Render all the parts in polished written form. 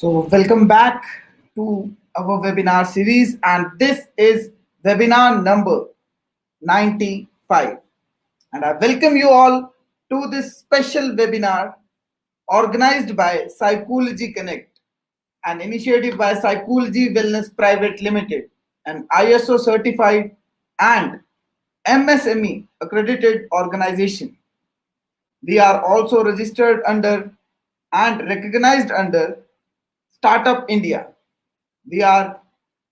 Welcome back to our webinar series, and this is webinar number 95. And I welcome you all to this special webinar organized by PsyCoolG Connect, an initiative by PsyCoolG Wellness Private Limited, an ISO certified and MSME accredited organization. We are also registered under and recognized under Startup India. We are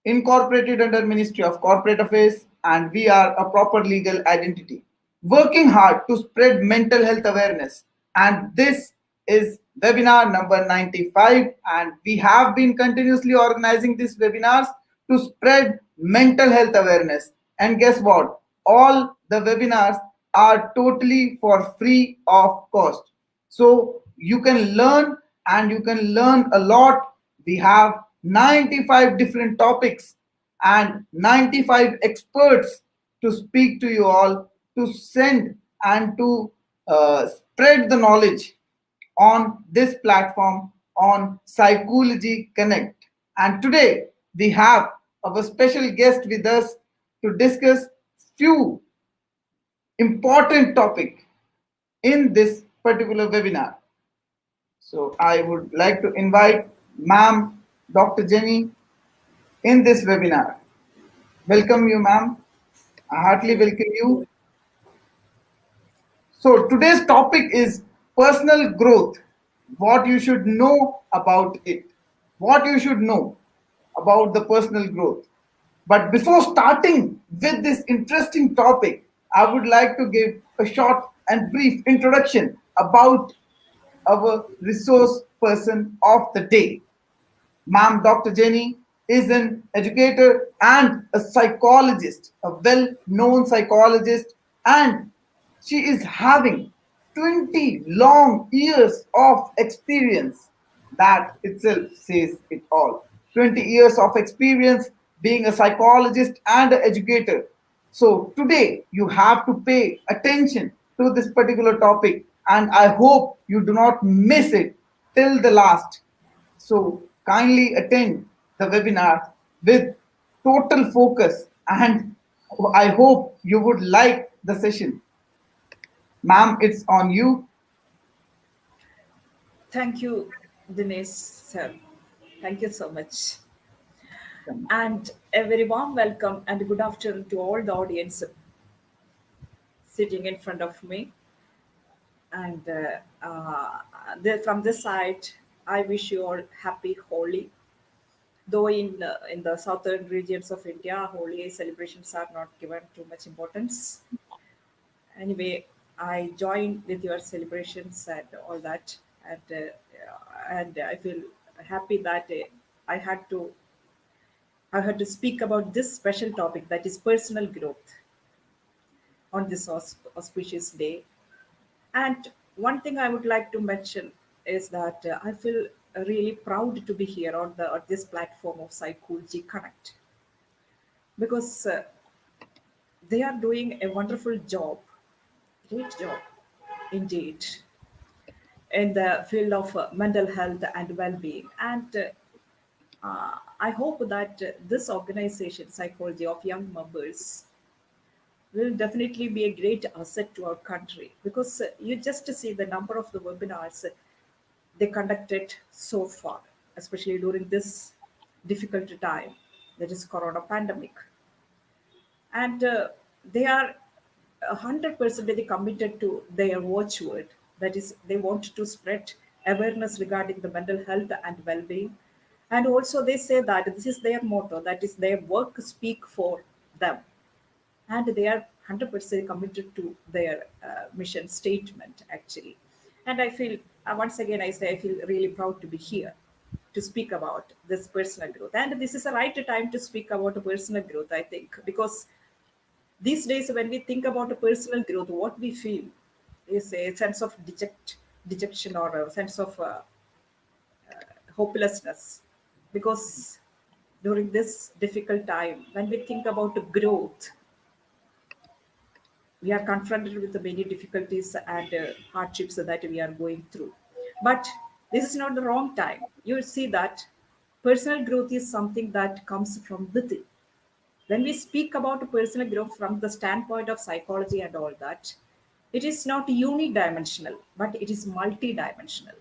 incorporated under Ministry of Corporate Affairs and we are a proper legal identity. Working hard to spread mental health awareness. And this is webinar number 95 and we have been continuously organizing these webinars to spread mental health awareness. And guess what? All the webinars are totally for free of cost. So you can learn and you can learn a lot. We have 95 different topics and 95 experts to speak to you all, to send and to spread the knowledge on this platform on Psychology Connect. And today we have our special guest with us to discuss few important topic in this particular webinar. So I would like to invite Ma'am Dr. Jeny in this webinar. Welcome you, ma'am. I heartily welcome you. So today's topic is personal growth. What you should know about it. What you should know about the personal growth. But before starting with this interesting topic, I would like to give a short and brief introduction about our resource person of the day. Ma'am Dr. Jeny is an educator and a psychologist, a well-known psychologist, and she is having 20 long years of experience. That itself says it all. 20 years of experience being a psychologist and an educator. So today you have to pay attention to this particular topic, and I hope you do not miss it till the last. So kindly attend the webinar with total focus and I hope you would like the session. Ma'am, it's on you. Thank you, Dinesh, sir. Thank you so much. And a very warm welcome and good afternoon to all the audience sitting in front of me. And from this side, I wish you all happy Holi. Though in the southern regions of India, Holi celebrations are not given too much importance. Anyway, I join with your celebrations and all that, and I feel happy that I had to I had to speak about this special topic, that is personal growth, on this auspicious day. And one thing I would like to mention is that I feel really proud to be here on this platform of PsyCoolG Connect, because they are doing a wonderful job, great job indeed, in the field of mental health and well-being. And I hope that this organization, Psychology of Young Members, will definitely be a great asset to our country, because you just see the number of the webinars they conducted so far, especially during this difficult time, that is Corona pandemic. And they are 100% committed to their watchword. That is, they want to spread awareness regarding the mental health and well-being. And also they say that this is their motto, that is their work speak for them. And they are 100% committed to their mission statement, actually. And I feel, once again, I say I feel really proud to be here to speak about this personal growth. And this is the right time to speak about personal growth, I think, because these days, when we think about a personal growth, what we feel is a sense of dejection or a sense of hopelessness. Because during this difficult time, when we think about growth, we are confronted with the many difficulties and hardships that we are going through. But This is not the wrong time. You will see that personal growth is something that comes from within. When we speak about personal growth from the standpoint of psychology and all that, it is not unidimensional, but it is multidimensional.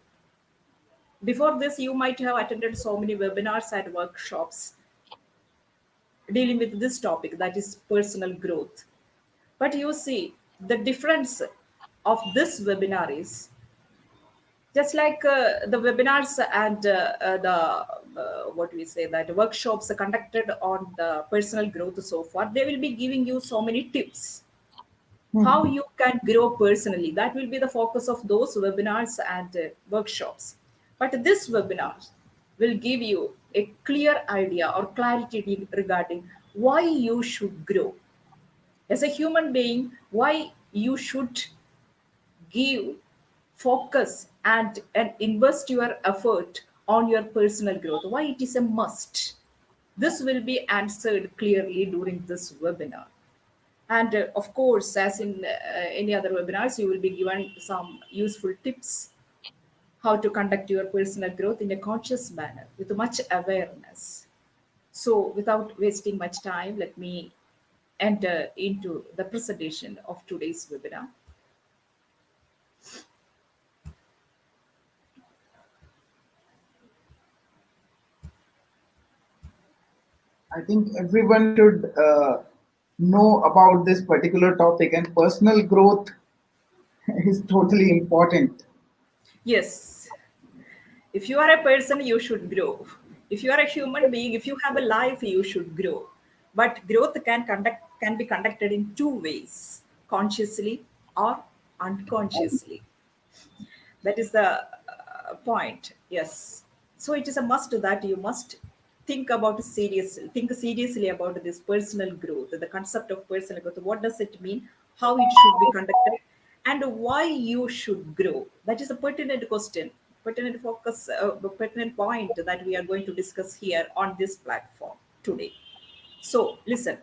Before this, you might have attended so many webinars and workshops dealing with this topic, that is personal growth. But you see, the difference of this webinar is just like the webinars and what we say that workshops conducted on the personal growth so far, they will be giving you so many tips how Hmm. you can grow personally. That will be the focus of those webinars and workshops. But this webinar will give you a clear idea or clarity regarding why you should grow as a human being, why you should give focus and invest your effort on your personal growth, why it is a must. This will be answered clearly during this webinar. And of course, as in any other webinars, you will be given some useful tips how to conduct your personal growth in a conscious manner with much awareness. So, without wasting much time, let me enter into the presentation of today's webinar. I think everyone should know about this particular topic, and personal growth is totally important. Yes, if you are a person, you should grow. If you are a human being, if you have a life, you should grow. But growth can be conducted in two ways: consciously or unconsciously. That is the point. Yes. So it is a must that you must think seriously about this personal growth, the concept of personal growth. What does it mean? How it should be conducted, and why you should grow. That is a pertinent question, pertinent point that we are going to discuss here on this platform today. So listen,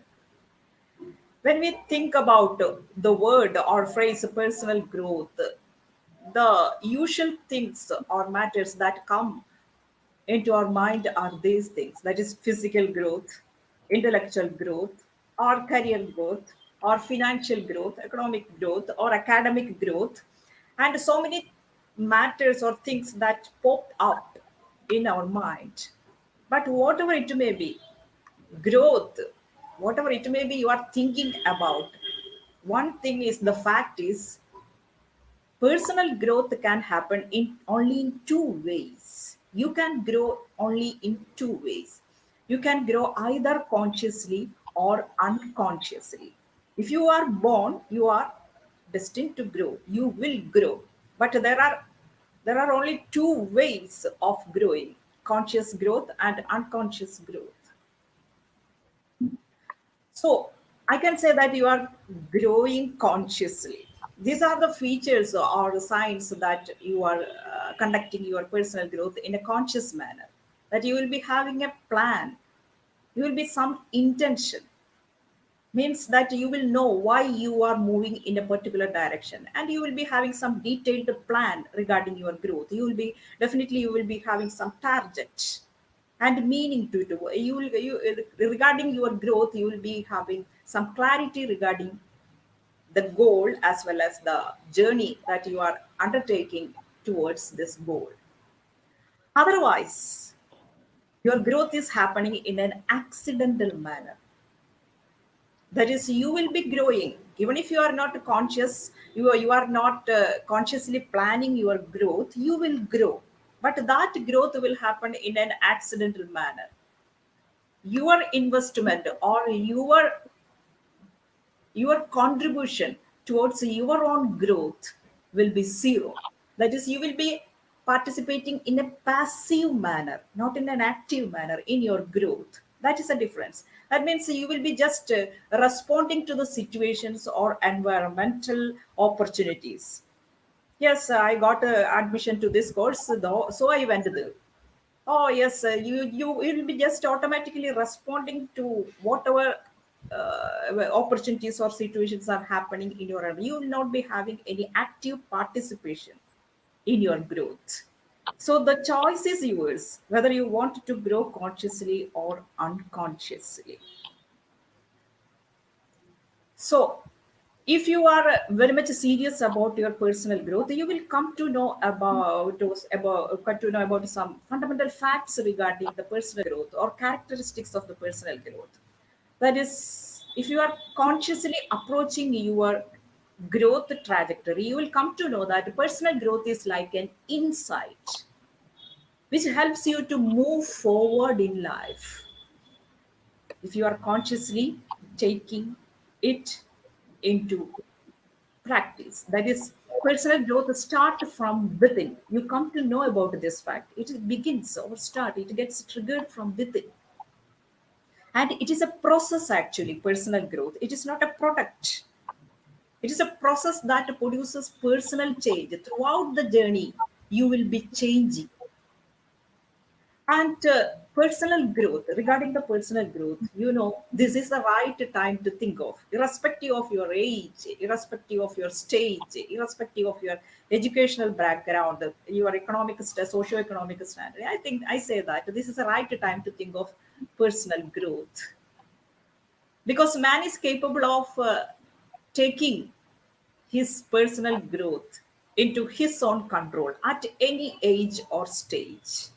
when we think about the word or phrase personal growth, the usual things or matters that come into our mind are these things, that is physical growth, intellectual growth, or career growth, or financial growth, economic growth, or academic growth, and so many matters or things that pop up in our mind. But whatever it may be, growth, whatever it may be you are thinking about, one thing is, the fact is, personal growth can happen in only in two ways. You can grow only in two ways. You can grow either consciously or unconsciously. If you are born, you are destined to grow, you will grow. But there are only two ways of growing: conscious growth and unconscious growth. So I can say that you are growing consciously. These are the features or the signs that you are conducting your personal growth in a conscious manner. That you will be having a plan, you will be some intention, means that you will know why you are moving in a particular direction, and you will be having some detailed plan regarding your growth. You will be having some target and meaning to it. Regarding your growth, you will be having some clarity regarding the goal as well as the journey that you are undertaking towards this goal. Otherwise, your growth is happening in an accidental manner. That is, you will be growing even if you are not conscious. You are not consciously planning your growth. You will grow, but that growth will happen in an accidental manner. Your investment or your contribution towards your own growth will be zero. That is, you will be participating in a passive manner, not in an active manner in your growth. That is a difference. That means you will be just responding to the situations or environmental opportunities. Yes, I got admission to this course, though, so I went there. Oh yes, you will be just automatically responding to whatever opportunities or situations are happening in your life. You will not be having any active participation in your growth. So the choice is yours, whether you want to grow consciously or unconsciously. So, if you are very much serious about your personal growth, you will come to know about some fundamental facts regarding the personal growth or characteristics of the personal growth. That is, if you are consciously approaching your growth trajectory, you will come to know that personal growth is like an insight which helps you to move forward in life if you are consciously taking it into practice. That is, personal growth start from within. You come to know about this fact. It begins or start. It gets triggered from within, and it is a process. Actually, personal growth. It is not a product. It is a process that produces personal change throughout the journey. You will be changing. And personal growth, regarding the personal growth, this is the right time to think of, irrespective of your age, irrespective of your stage, irrespective of your educational background, your socio-economic standard. I think I say that this is the right time to think of personal growth because man is capable of taking his personal growth into his own control at any age or stage,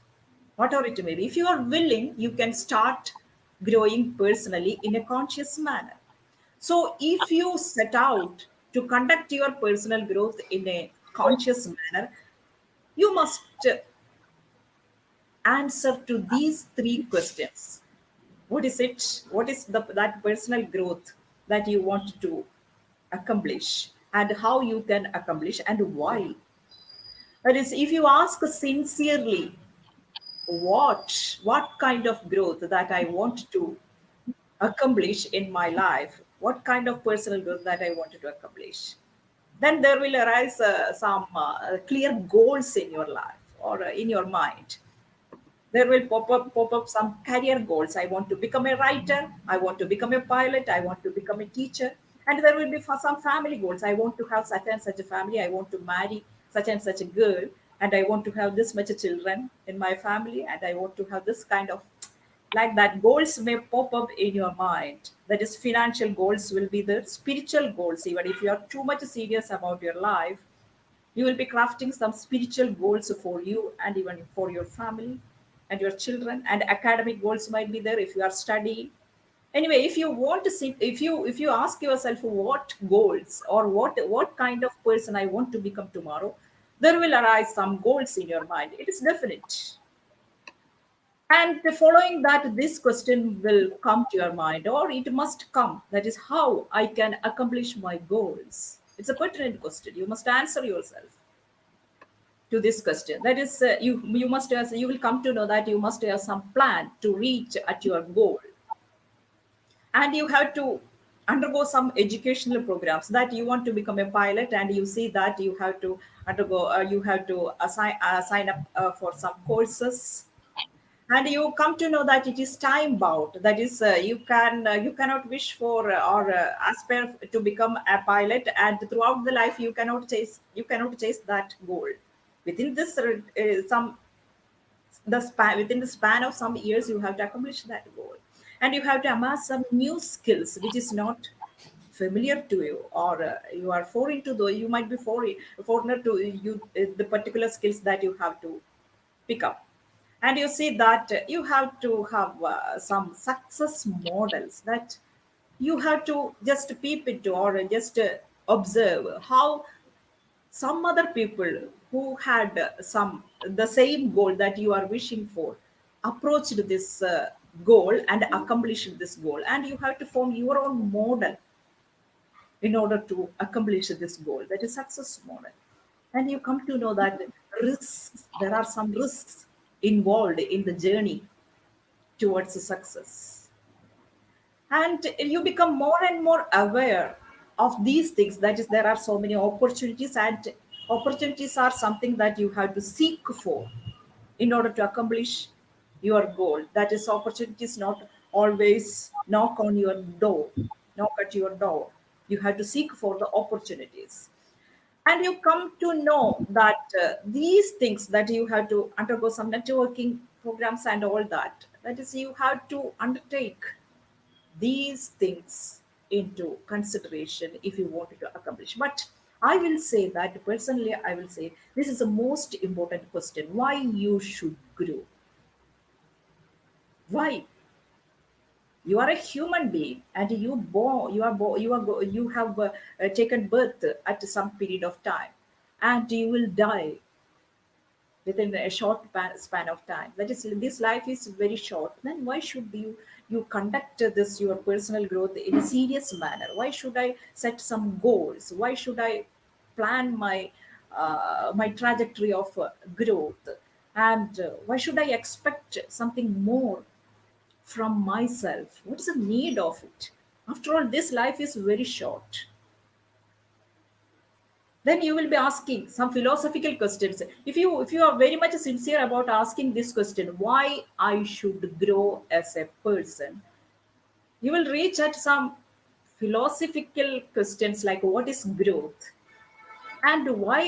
whatever it may be. If you are willing, you can start growing personally in a conscious manner. So, if you set out to conduct your personal growth in a conscious manner, you must answer to these three questions. What is it? What is that personal growth that you want to accomplish, and how you can accomplish, and why? That is, if you ask sincerely, what kind of growth that I want to accomplish in my life, what kind of personal growth that I wanted to accomplish, then there will arise some clear goals in your life or in your mind. There will pop up some career goals. I want to become a writer, I want to become a pilot, I want to become a teacher. And there will be for some family goals. I want to have such and such a family, I want to marry such and such a girl, and I want to have this much children in my family, and I want to have this kind of, like that, goals may pop up in your mind. That is, financial goals will be the spiritual goals. Even if you are too much serious about your life, you will be crafting some spiritual goals for you and even for your family and your children. And academic goals might be there if you are studying. Anyway, if you want to see, if you ask yourself what goals or what kind of person I want to become tomorrow, there will arise some goals in your mind. It is definite. And following that, this question will come to your mind, or it must come. That is, how I can accomplish my goals. It's a pertinent question. You must answer yourself to this question. That is, you must have, you will come to know that you must have some plan to reach at your goal, and you have to undergo some educational programs. That you want to become a pilot, and you see that you have to undergo, you have to sign up for some courses, and you come to know that it is time bound. That is, you cannot wish for or aspire to become a pilot, and throughout the life you cannot chase that goal. Within this some the span within the span of some years, you have to accomplish that goal, and you have to amass some new skills which is not familiar to you, or you are foreign to, though you might be foreigner to you, the particular skills that you have to pick up. And you see that you have to have some success models, that you have to just peep into, or just observe how some other people who had some the same goal that you are wishing for approached this goal and accomplished this goal, and you have to form your own model in order to accomplish this goal. That is success model. And you come to know that there are some risks involved in the journey towards success. And you become more and more aware of these things. That is, there are so many opportunities, and opportunities are something that you have to seek for in order to accomplish your goal. That is, opportunities not always knock at your door. You have to seek for the opportunities. And you come to know that these things that you have to undergo some networking programs and all that, that is, you have to undertake these things into consideration if you wanted to accomplish. But I will say that personally, I will say this is the most important question: why you should grow? Why? You are a human being, and you have taken birth at some period of time, and you will die within a short span of time. That is, this life is very short. Then why should you conduct this your personal growth in a serious manner? Why should I set some goals? Why should I plan my trajectory of growth? And why should I expect something more from myself? What is the need of it? After all, this life is very short. Then you will be asking some philosophical questions. If you are very much sincere about asking this question, why I should grow as a person, you will reach at some philosophical questions like what is growth, and why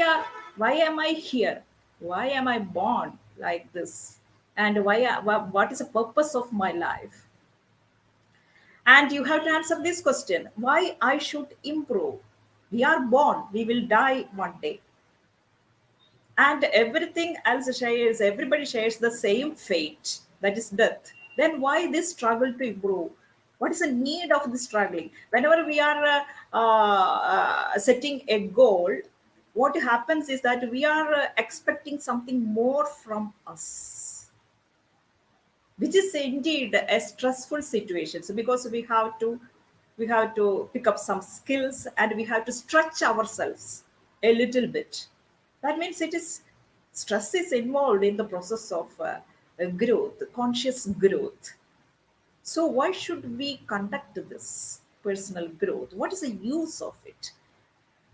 am I here, why am I born like this, and what is the purpose of my life. And you have to answer this question: why I should improve. We are born, we will die one day, and everything else shares, everybody shares the same fate, that is death. Then why this struggle to improve? What is the need of the struggling? Whenever we are setting a goal, what happens is that we are expecting something more from us, which is indeed a stressful situation. So because we have to pick up some skills, and we have to stretch ourselves a little bit. That means it is stress is involved in the process of growth, conscious growth. So why should we conduct this personal growth? What is the use of it?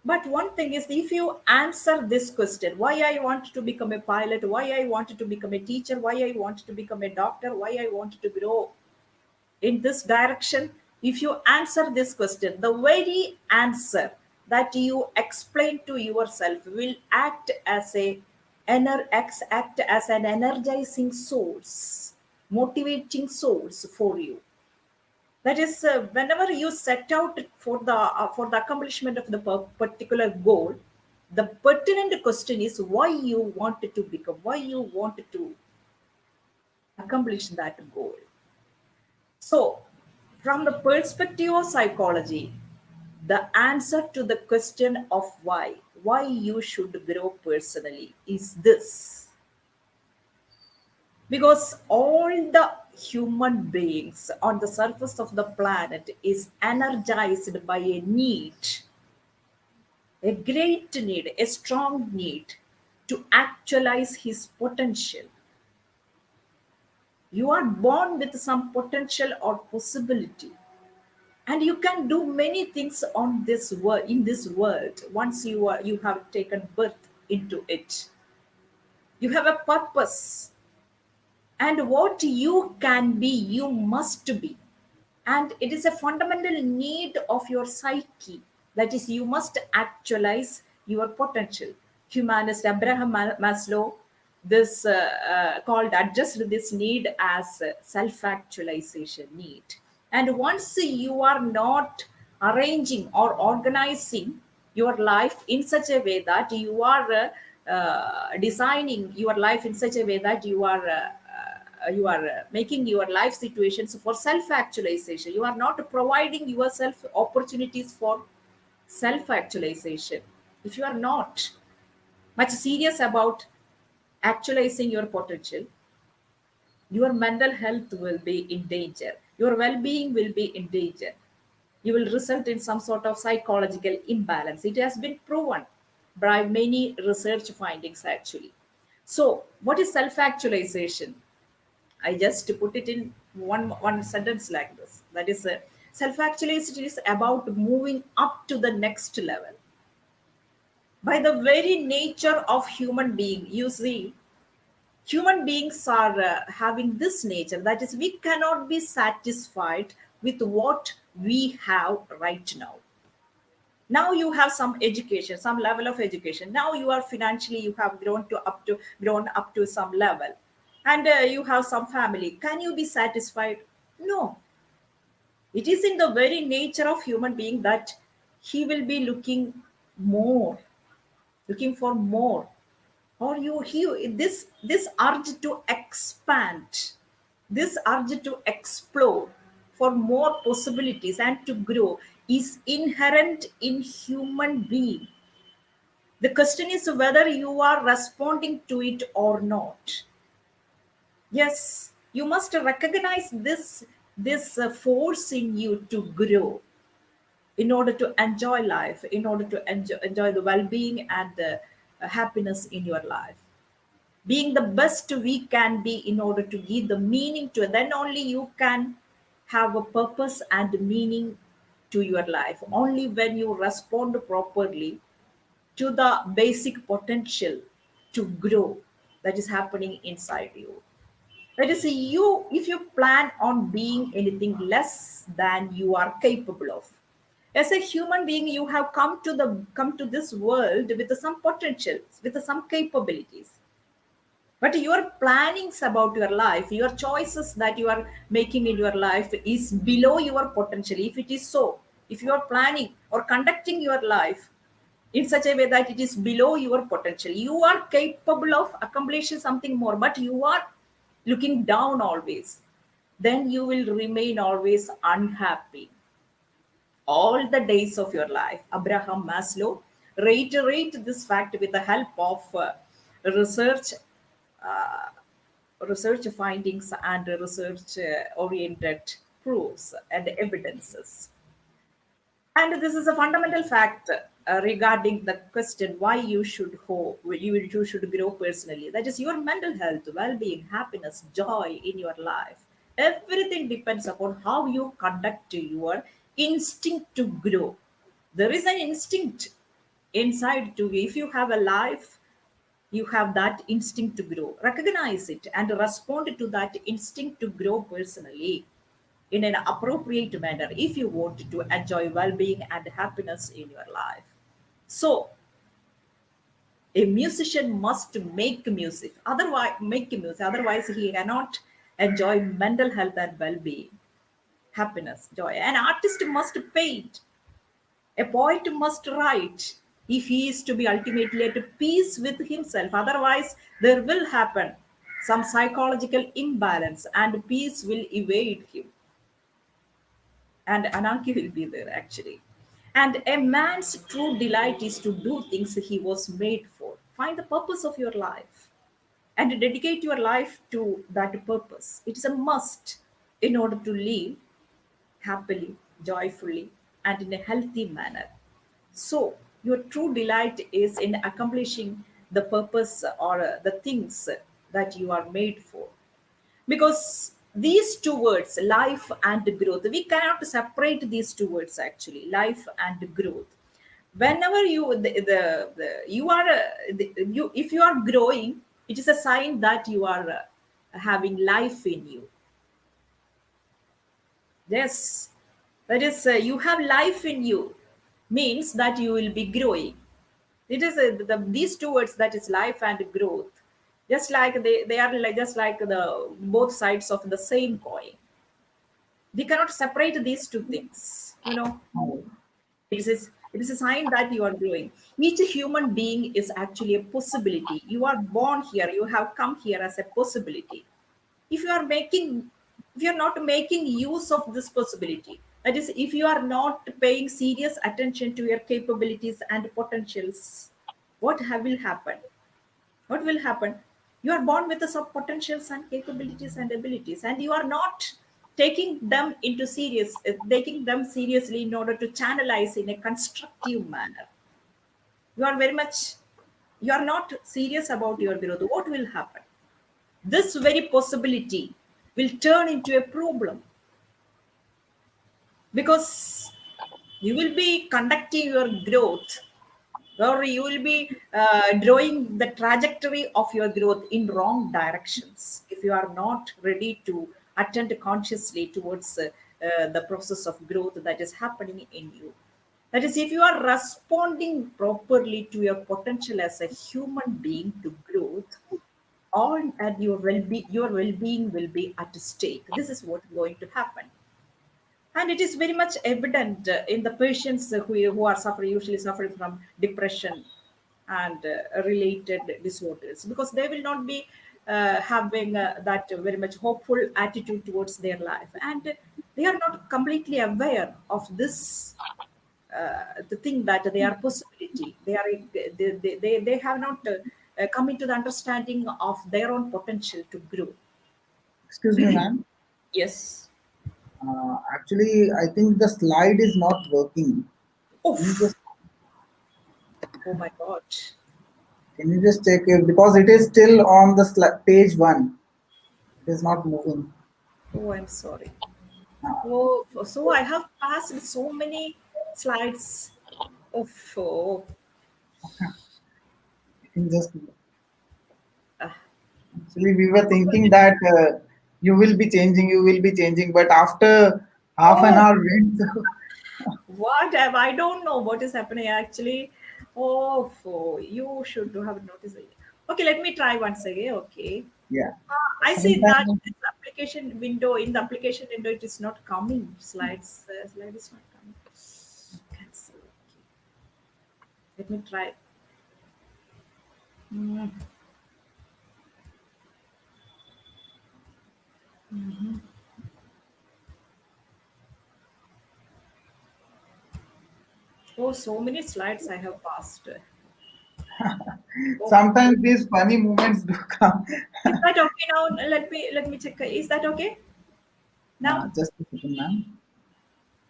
But one thing is, if you answer this question, why I want to become a pilot, why I wanted to become a teacher, why I wanted to become a doctor, why I wanted to grow in this direction, if you answer this question, the very answer that you explain to yourself will act as an energizing source, motivating source for you. That is, whenever you set out for the accomplishment of the particular goal, the pertinent question is why you wanted to become, why you wanted to accomplish that goal. So, from the perspective of psychology, the answer to the question of why you should grow personally is this: because all the human beings on the surface of the planet is energized by a great need, a strong need to actualize his potential. You are born with some potential or possibility, and you can do many things on this world, in this world. Once you have taken birth into it, you have a purpose, and what you can be, you must be. And it is a fundamental need of your psyche, that is, you must actualize your potential. Humanist Abraham Maslow this called addressed this need as self-actualization need. And once you are not arranging or organizing your life in such a way that you are designing your life in such a way that you are making your life situations for self actualization, you are not providing yourself opportunities for self actualization. If you are not much serious about actualizing your potential, your mental health will be in danger, your well being will be in danger. You will result in some sort of psychological imbalance. It has been proven by many research findings, actually. So, what is self actualization? I just put it in one sentence like this. That is, self-actualization is about moving up to the next level. By the very nature of human being, you see, human beings are having this nature. That is, we cannot be satisfied with what we have right now. Now you have some education, some level of education. Now you are financially, you have grown up to some level, and you have some family. Can you be satisfied? No. It is in the very nature of human being that he will be more looking for more, or this urge to expand, this urge to explore for more possibilities and to grow is inherent in human being. The question is whether you are responding to it or not. Yes, you must recognize this force in you to grow, in order to enjoy life, in order to enjoy the well-being and the happiness in your life. Being the best we can be in order to give the meaning to it, then only you can have a purpose and meaning to your life. Only when you respond properly to the basic potential to grow that is happening inside you. That is, you, if you plan on being anything less than you are capable of, as a human being, you have come to this world with some potentials, with some capabilities. But your plannings about your life, your choices that you are making in your life is below your potential. If it is so, if you are planning or conducting your life in such a way that it is below your potential, you are capable of accomplishing something more, but you are looking down always, then you will remain always unhappy all the days of your life. Abraham Maslow reiterate this fact with the help of research, uh, research findings and research oriented proofs and evidences. And this is a fundamental fact regarding the question why you should grow personally. That is your mental health, well-being, happiness, joy in your life. Everything depends upon how you conduct your instinct to grow. There is an instinct inside to you. If you have a life, you have that instinct to grow. Recognize it and respond to that instinct to grow personally in an appropriate manner if you want to enjoy well-being and happiness in your life. So a musician must make music, otherwise he cannot enjoy mental health and well-being, happiness, joy. An artist must paint, a poet must write, if he is to be ultimately at peace with himself. Otherwise, there will happen some psychological imbalance and peace will evade him, and anarchy will be there actually. And a man's true delight is to do things he was made for. Find the purpose of your life and dedicate your life to that purpose. It is a must in order to live happily, joyfully, and in a healthy manner. So, your true delight is in accomplishing the purpose or the things that you are made for. Because these two words, life and growth, we cannot separate these two words actually, life and growth. Whenever you are, you if you are growing, it is a sign that you are having life in you. Yes, that is, you have life in you, means that you will be growing. It is these two words, that is life and growth. Just like they are like, just like the both sides of the same coin. We cannot separate these two things. You know, it is a sign that you are growing. Each human being is actually a possibility. You are born here. You have come here as a possibility. If you are making, if you are not making use of this possibility, that is, if you are not paying serious attention to your capabilities and potentials, will happen? What will happen? You are born with some potentials and capabilities and abilities, and you are not taking them seriously in order to channelize in a constructive manner. You are very much, you are not serious about your growth. What will happen? This very possibility will turn into a problem, because you will be conducting your growth, or you will be drawing the trajectory of your growth in wrong directions if you are not ready to attend consciously towards the process of growth that is happening in you. That is, if you are responding properly to your potential as a human being to growth, all and your well-being will be at stake. This is what is going to happen. And it is very much evident in the patients who are suffering, usually suffering from depression and related disorders, because they will not be having that very much hopeful attitude towards their life, and they are not completely aware of this, the thing that they are possibility, they have not come into the understanding of their own potential to grow. Excuse me, ma'am. Yes. Actually, I think the slide is not working. Can you Oof. just Oh my god. check it because it is still on the page one. It is not moving. Oh, I'm sorry. Uh, Oh, so I have passed so many slides. Oh, you can just uh, actually we were thinking that you will be changing, but after half an oh, hour went, what have I don't know what is happening actually. You should have noticed it. Okay, let me try once again. Okay. yeah. I see that Sometimes this application window, in the application window, it is not coming. Slide is not coming. Cancel. Okay. Let me try. Mm. Oh, so many slides I have passed. Oh, sometimes these funny moments do come. is that okay now? Let me check. Is that okay now? Just a second, ma'am.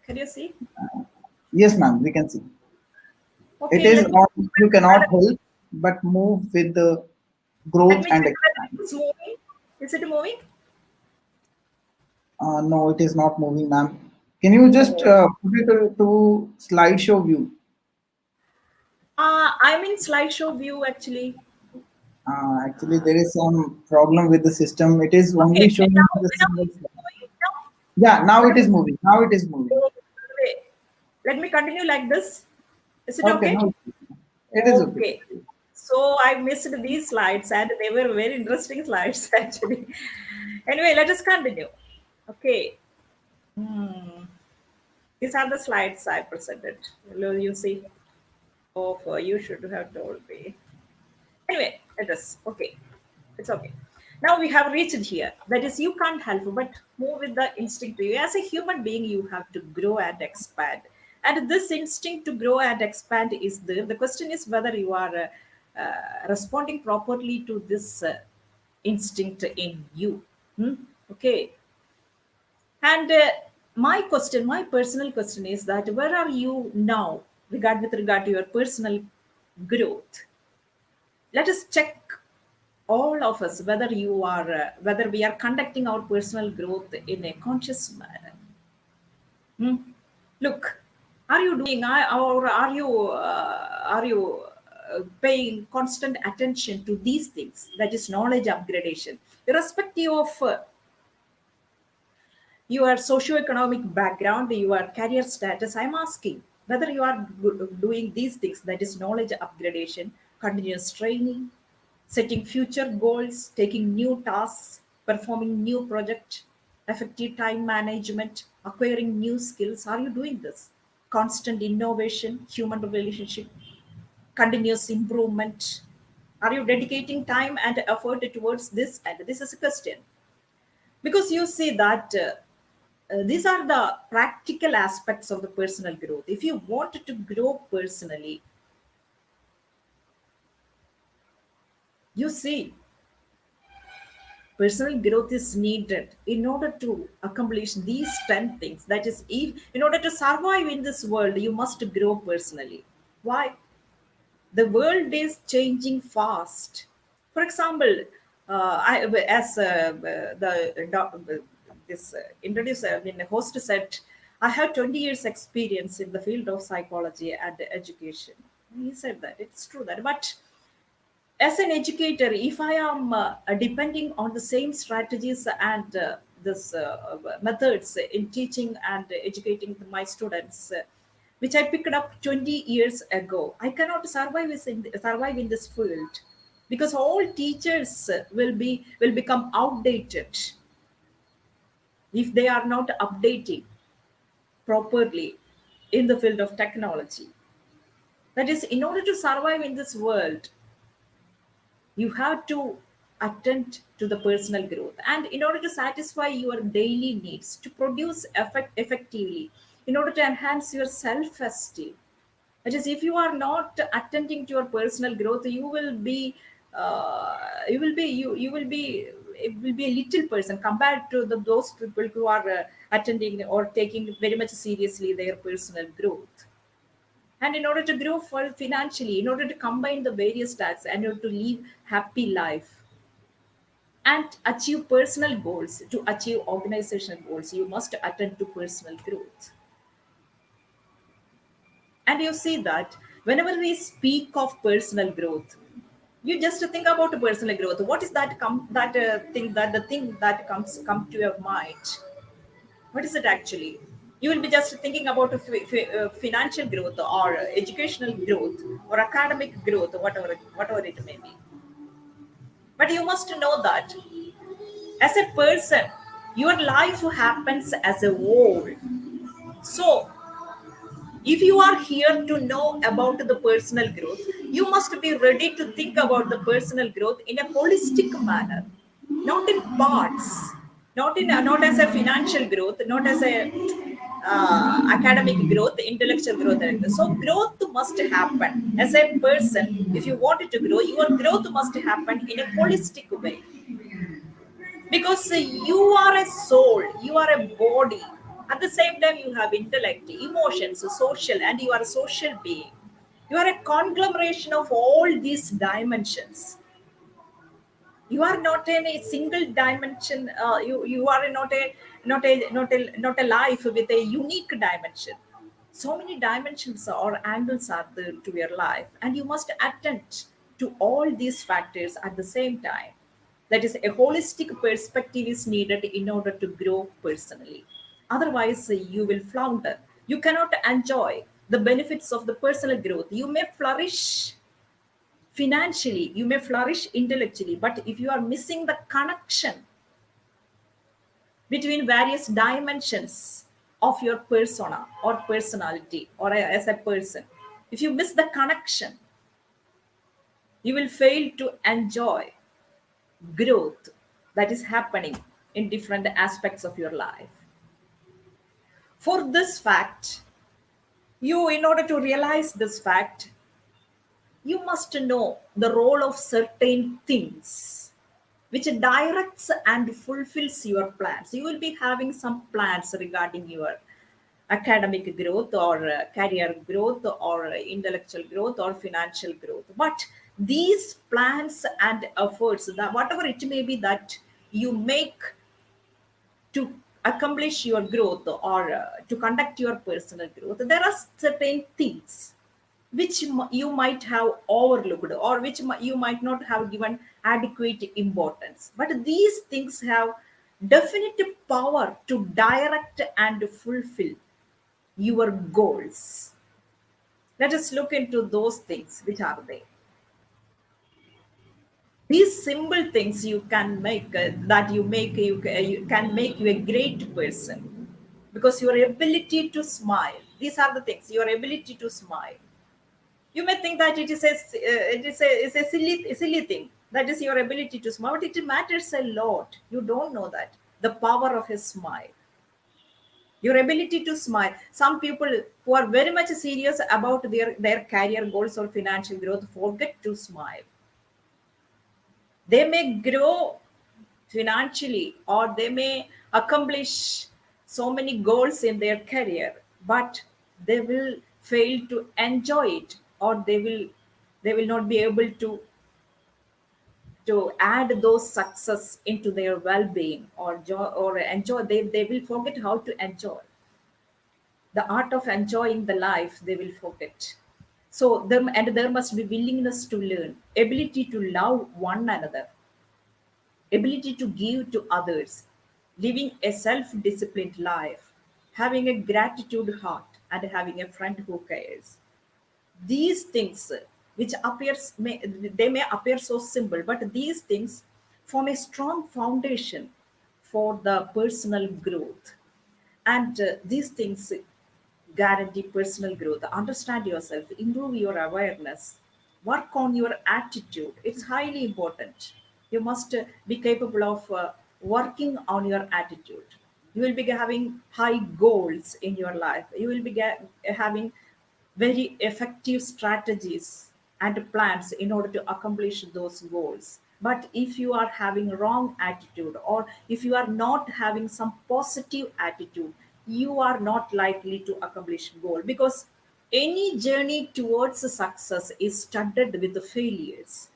Can you see? Yes, ma'am. We can see. It Okay, is let me on. You cannot let help but move with the let growth me and check whether expand. it's moving. Is it moving? No, it is not moving, ma'am. Can you just Oh. put it to slideshow view? I'm in slideshow view actually. Actually, there is some problem with the system. It is Okay, only and showing the now single it's slide. moving now. Yeah, now it Now, is moving. Now it is moving. oh, wait. Let me continue like this. Is it Okay, okay? no, it is okay. Okay. So I missed these slides and they were very interesting slides actually. Anyway, let us continue. Okay. Hmm. These are the slides I presented. Will you see? Oh, you should have told me. Anyway, it is okay. It's okay. Now we have reached here. That is, you can't help but move with the instinct. As a human being, you have to grow and expand. And this instinct to grow and expand is there. The question is whether you are responding properly to this instinct in you. Hmm? Okay. And my personal question is that where are you now, with regard to your personal growth? Let us check all of us whether we are conducting our personal growth in a conscious manner. Hmm? Look, are you doing or are you paying constant attention to these things? That is knowledge upgradation, irrespective of your socioeconomic background, your career status. I'm asking whether you are doing these things, that is knowledge upgradation, continuous training, setting future goals, taking new tasks, performing new project, effective time management, acquiring new skills. Are you doing this? Constant innovation, human relationship, continuous improvement. Are you dedicating time and effort towards this? And this is a question, because you see that these are the practical aspects of the personal growth. If you want to grow personally, you see, personal growth is needed in order to accomplish these 10 things. That is, in order to survive in this world, you must grow personally. Why? The world is changing fast. For example, as this introducer, the host said, I have 20 years experience in the field of psychology and education. He said that it's true that, but as an educator, if I am depending on the same strategies and this methods in teaching and educating my students, which I picked up 20 years ago. I cannot survive in this field because all teachers will become outdated if they are not updating properly in the field of technology. That is, in order to survive in this world, you have to attend to the personal growth. And in order to satisfy your daily needs, to produce effectively, in order to enhance your self esteem, that is, if you are not attending to your personal growth, you will be it will be a little person compared to those people who are attending or taking very much seriously their personal growth. And in order to grow for financially, in order to combine the various tasks, and in order to live happy life and achieve personal goals, to achieve organizational goals, you must attend to personal growth. And you see that whenever we speak of personal growth, you just think about personal growth. What is that thing, that the thing that come to your mind? What is it actually? You will be just thinking about financial growth or educational growth or academic growth, whatever it may be. But you must know that as a person, your life happens as a whole. So if you are here to know about the personal growth, you must be ready to think about the personal growth in a holistic manner, not in parts, not as a financial growth, not as a academic growth, intellectual growth, and everything. So growth must happen as a person. If you wanted to grow, your growth must happen in a holistic way, because you are a soul, you are a body. At the same time, you have intellect, emotions, social, and you are a social being. You are a conglomeration of all these dimensions. You are not in a single dimension. You are not a life with a unique dimension. So many dimensions or angles are there to your life, and you must attend to all these factors at the same time. That is, a holistic perspective is needed in order to grow personally. Otherwise, you will flounder. You cannot enjoy the benefits of the personal growth. You may flourish financially, you may flourish intellectually, but if you are missing the connection between various dimensions of your persona or personality or as a person, if you miss the connection, you will fail to enjoy growth that is happening in different aspects of your life. For this fact, in order to realize this fact, you must know the role of certain things which directs and fulfills your plans. You will be having some plans regarding your academic growth or career growth or intellectual growth or financial growth. But these plans and efforts, that whatever it may be that you make to accomplish your growth or to conduct your personal growth, there are certain things which you might have overlooked, or which you might not have given adequate importance. But these things have definite power to direct and fulfill your goals. Let us look into those things. Which are they? These simple things you can make, that you can make you a great person, because your ability to smile. These are the things. Your ability to smile. You may think that it's a silly thing. That is your ability to smile, but it matters a lot. You don't know that the power of a smile, your ability to smile. Some people who are very much serious about their career goals or financial growth forget to smile. They may grow financially, or they may accomplish so many goals in their career, but they will fail to enjoy it, or they will not be able to add those success into their well-being or enjoy. They will forget how to enjoy the art of enjoying the life. They will forget. So there must be willingness to learn, ability to love one another, ability to give to others, living a self disciplined life, having a gratitude heart. and having a friend who cares. These things, which appears may, they may appear so simple, but these things form a strong foundation for the personal growth. And these things guarantee personal growth. Understand yourself, improve your awareness, work on your attitude. It's highly important. You must be capable of working on your attitude. You will be having high goals in your life. You will be having very effective strategies and plans in order to accomplish those goals. But if you are having wrong attitude, or if you are not having some positive attitude, you are not likely to accomplish goal, because any journey towards success is studded with the failures.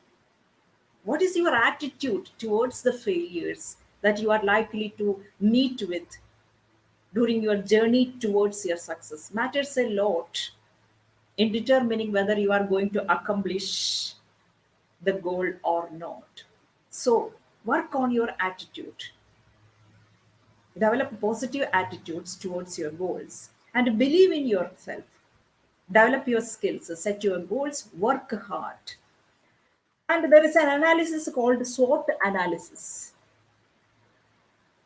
What is your attitude towards the failures that you are likely to meet with during your journey towards your success matters a lot in determining whether you are going to accomplish the goal or not. So, work on your attitude. Develop positive attitudes towards your goals and believe in yourself. Develop your skills, set your goals, work hard. And there is an analysis called SWOT analysis.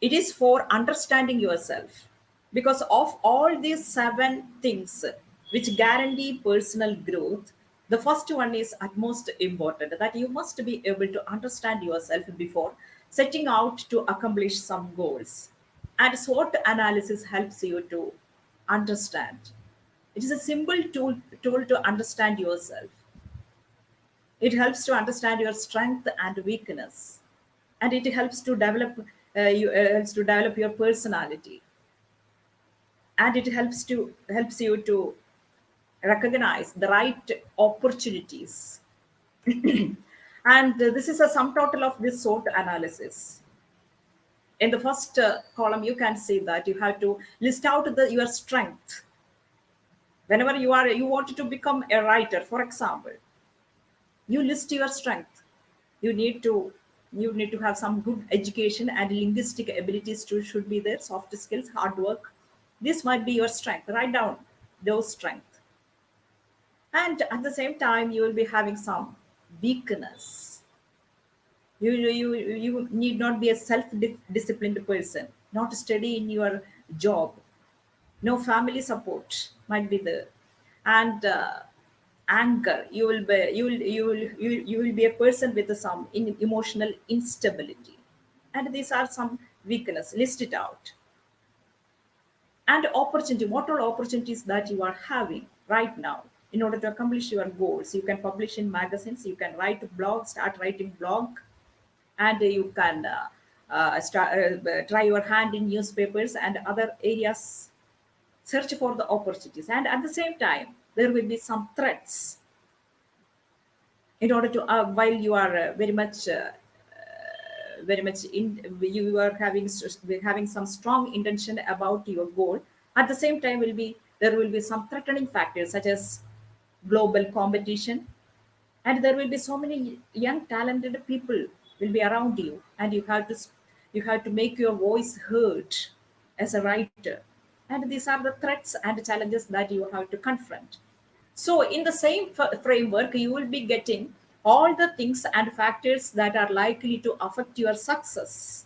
It is for understanding yourself, because of all these seven things which guarantee personal growth, the first one is utmost important, that you must be able to understand yourself before setting out to accomplish some goals. And SWOT analysis helps you to understand. It is a simple tool to understand yourself. It helps to understand your strength and weakness, and it helps to develop helps to develop your personality, and it helps you to recognize the right opportunities. And this is a sum total of this SWOT analysis. In the first column, you can see that you have to list out your strength. Whenever you want to become a writer, for example, you list your strength. you need to you need to have some good education, and linguistic abilities too should be there, soft skills, hard work. This might be your strength. Write down those strengths. And at the same time, you will be having some weakness. You need not be a self disciplined person, not steady in your job, no family support might be there. And anger, you will be a person with some emotional instability. And these are some weakness. List it out. And opportunity, what all opportunities that you are having right now in order to accomplish your goals. You can publish in magazines, you can write blog, start writing blog, and you can try your hand in newspapers and other areas. Search for the opportunities, and at the same time there will be some threats. In order to while you are very much in, you are having some strong intention about your goal. At the same time will be there will be some threatening factors, such as global competition, and there will be so many young talented people will be around you, and you have to make your voice heard as a writer. And these are the threats and challenges that you have to confront. So, in the same framework, you will be getting all the things and factors that are likely to affect your success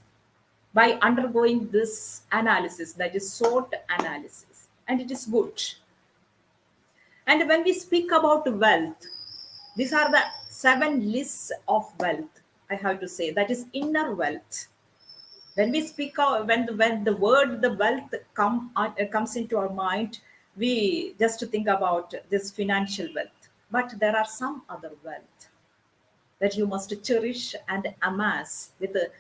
by undergoing this analysis, that is SWOT analysis. And it is good. And when we speak about wealth, these are the seven lists of wealth, I have to say, that is inner wealth. When we speak of, when the word the wealth comes into our mind, we just think about this financial wealth. But there are some other wealth that you must cherish and amass with the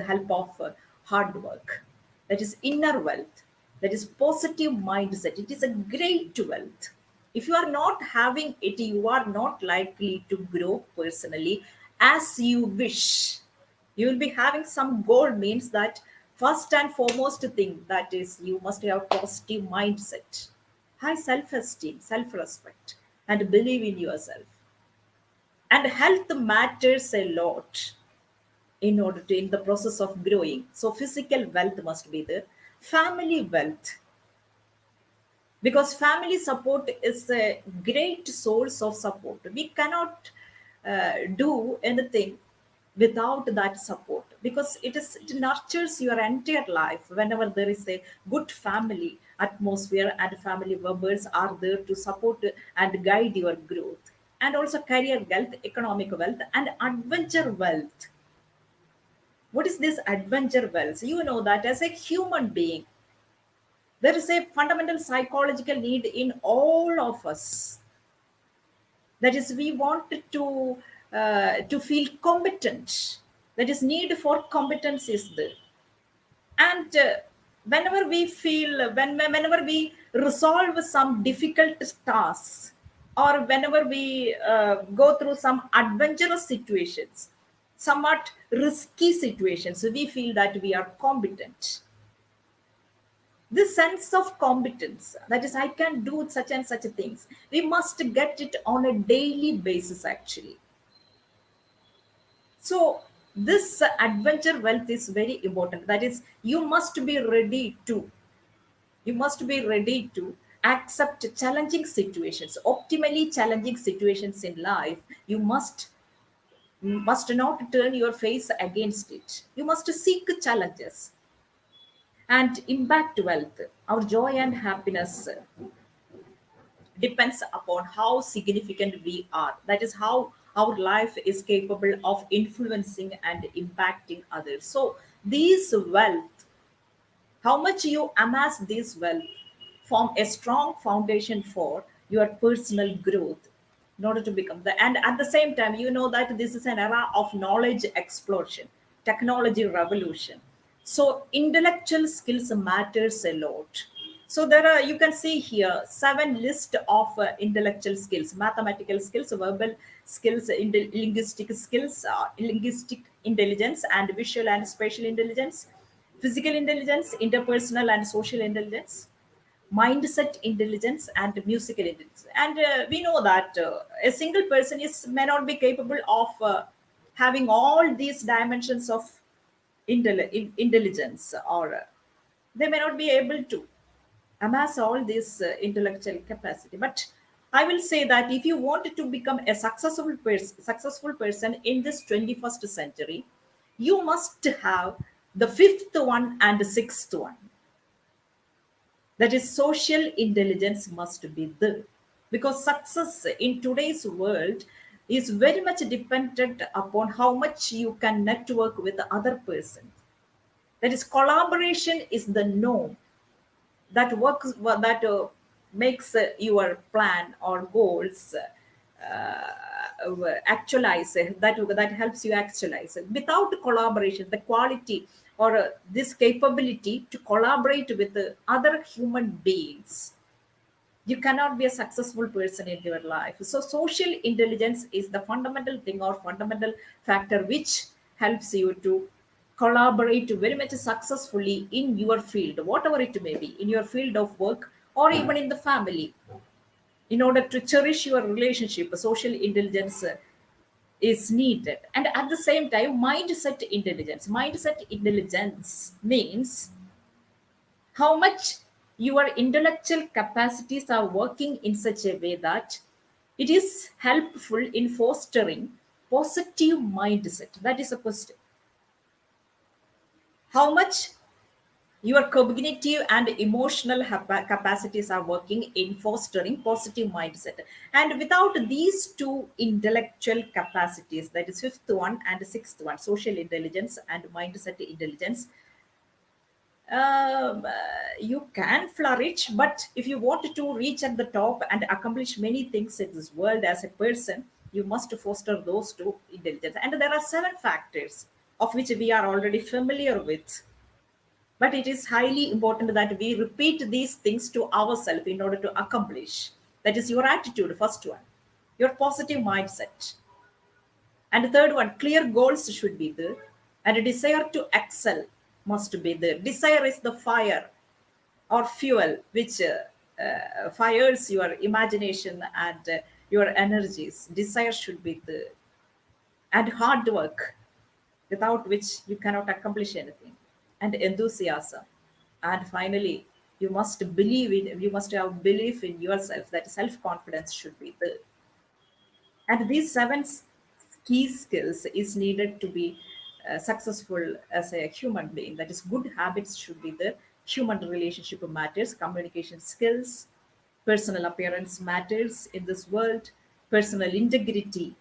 help of hard work. That is inner wealth. That is positive mindset. It is a great wealth. If you are not having it, you are not likely to grow personally as you wish. You will be having some goal, means that first and foremost thing, that is, you must have positive mindset, high self-esteem, self-respect, and believe in yourself. And health matters a lot in order to in the process of growing. So physical wealth must be there. Family wealth, because family support is a great source of support. We cannot do anything without that support, because it nurtures your entire life. Whenever there is a good family atmosphere and family members are there to support and guide your growth, and also career wealth, economic wealth, and adventure wealth. What is this adventure wealth? You know that as a human being, there is a fundamental psychological need in all of us. That is, we want to feel competent. That is, need for competence is there. And whenever we feel, whenever we resolve some difficult tasks, or whenever we go through some adventurous situations, somewhat risky situations, we feel that we are competent. This sense of competence, that is, I can do such and such things, we must get it on a daily basis actually. So this adventure wealth is very important. That is, you must be ready to accept challenging situations, optimally challenging situations in life. You must not turn your face against it. You must seek challenges. And impact wealth, our joy and happiness depends upon how significant we are. That is how our life is capable of influencing and impacting others. So, these wealth, how much you amass this wealth, form a strong foundation for your personal growth in order to become the. And at the same time, you know that this is an era of knowledge explosion, technology revolution. So intellectual skills matters a lot. So there are, you can see here, seven list of intellectual skills: mathematical skills, verbal skills, linguistic skills, linguistic intelligence, and visual and spatial intelligence, physical intelligence, interpersonal and social intelligence, mindset intelligence, and musical intelligence. And we know that a single person is may not be capable of having all these dimensions of intelligence, or they may not be able to amass all this intellectual capacity. But I will say that if you want to become a successful person in this 21st century, you must have the fifth one and the sixth one. That is, social intelligence must be there, because success in today's world is very much dependent upon how much you can network with the other person. That is, collaboration is the norm that works, that makes your plan or goals actualize, that helps you actualize. Without collaboration, the quality or this capability to collaborate with other human beings, you cannot be a successful person in your life. So social intelligence is the fundamental thing or fundamental factor which helps you to collaborate very much successfully in your field, whatever it may be, in your field of work or even in the family. In order to cherish your relationship, social intelligence is needed. And at the same time, mindset intelligence means how much your intellectual capacities are working in such a way that it is helpful in fostering positive mindset. That is a question. How much your cognitive and emotional capacities are working in fostering positive mindset. And without these two intellectual capacities, that is fifth one and sixth one, social intelligence and mindset intelligence, you can flourish. But if you want to reach at the top and accomplish many things in this world as a person, you must foster those two intelligence. And there are seven factors of which we are already familiar with, but it is highly important that we repeat these things to ourselves in order to accomplish. That is your attitude, first one, your positive mindset. And the third one, clear goals should be there. And a desire to excel must be there. Desire is the fire or fuel which fires your imagination and your energies. Desire should be there. And hard work, without which you cannot accomplish anything. And enthusiasm. And finally, You must believe in, you must have belief in yourself, that self confidence should be there. And these key skills is needed to be successful as a human being. That is, good habits should be there. Human relationship matters, communication skills, personal appearance matters in this world, personal integrity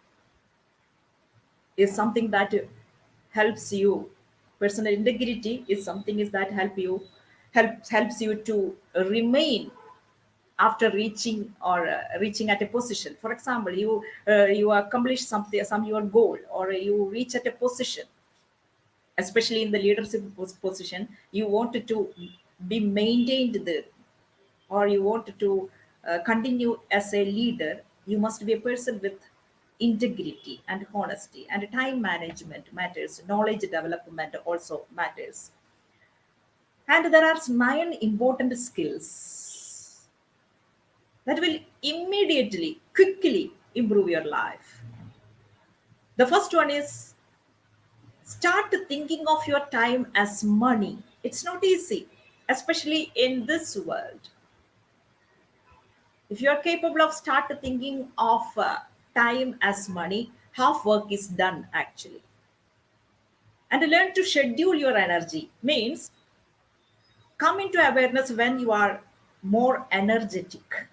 is something that helps you. Personal integrity is something is that helps you to remain after reaching or reaching at a position. For example, you accomplish something, some your goal, or you reach at a position, especially in the leadership position. You wanted to be maintained there, or you want to continue as a leader. You must be a person with integrity and honesty, and time management matters, knowledge development also matters. And there are 9 important skills that will immediately, quickly improve your life. The first one is, start thinking of your time as money. It's not easy, especially in this world. If you are capable of start thinking of time as money, half work is done actually. And learn to schedule your energy means come into awareness when you are more energetic,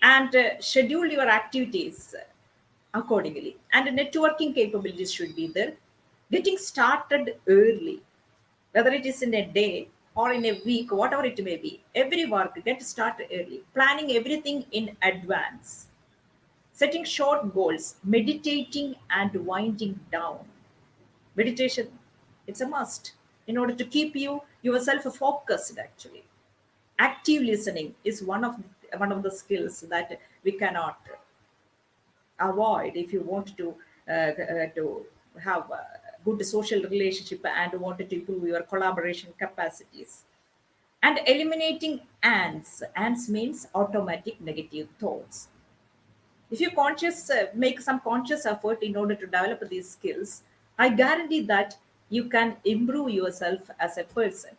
and schedule your activities accordingly. And networking capabilities should be there. Getting started early, whether it is in a day or in a week, whatever it may be, every work get started early. Planning everything in advance, setting short goals, meditating and winding down. Meditation, it's a must in order to keep yourself focused actually. Active listening is one of the skills that we cannot avoid if you want to have a good social relationship and want to improve your collaboration capacities. And eliminating ants means automatic negative thoughts. If you make some conscious effort in order to develop these skills, I guarantee that you can improve yourself as a person.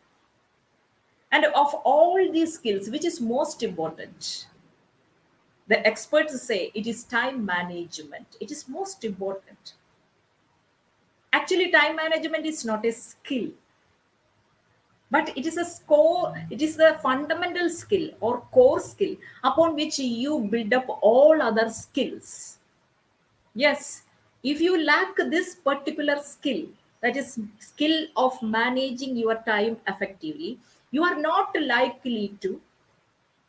And of all these skills, which is most important? The experts say it is time management. It is most important. Actually, time management is not a skill, but it is a score. It is the fundamental skill or core skill upon which you build up all other skills. Yes, if you lack this particular skill, that is skill of managing your time effectively, you are not likely to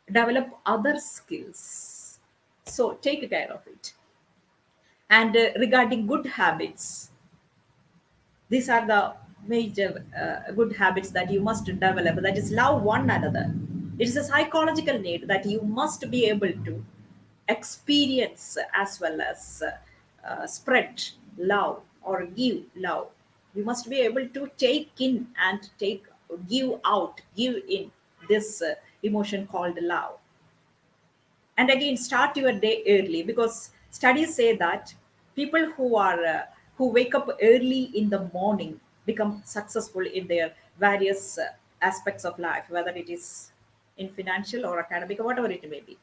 develop other skills. So take care of it. And regarding good habits, these are the major good habits that you must develop. That is, love one another. It is a psychological need that you must be able to experience as well as spread love or give love. You must be able to take in and give out, give in this emotion called love. And again, start your day early, because studies say that people who wake up early in the morning become successful in their various aspects of life, whether it is in financial or academic or whatever it may be.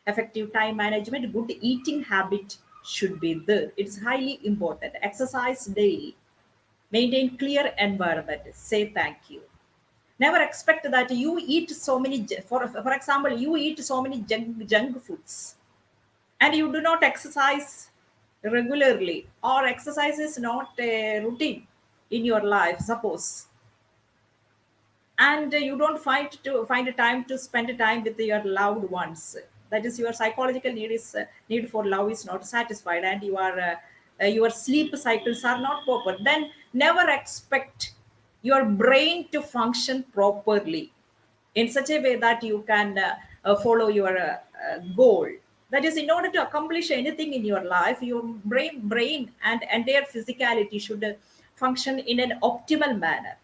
Effective time management, good eating habit should be there. It's highly important. Exercise daily, maintain clear environment, say thank you. Never expect that you eat so many for example, you eat so many junk foods and you do not exercise regularly, or exercise is not a routine in your life, suppose, and you don't find a time to spend a time with your loved ones. That is, your psychological need for love is not satisfied, and your sleep cycles are not proper. Then never expect your brain to function properly in such a way that you can follow your goal. That is, in order to accomplish anything in your life, your brain and entire physicality should function in an optimal manner.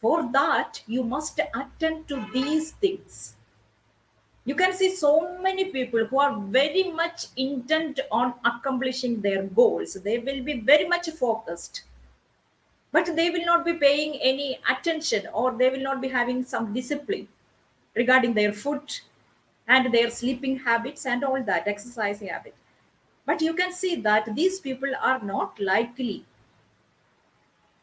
For that, you must attend to these things. You can see so many people who are very much intent on accomplishing their goals. They will be very much focused, but they will not be paying any attention, or they will not be having some discipline. regarding their food and their sleeping habits and all that, exercising habit. But you can see that these people are not likely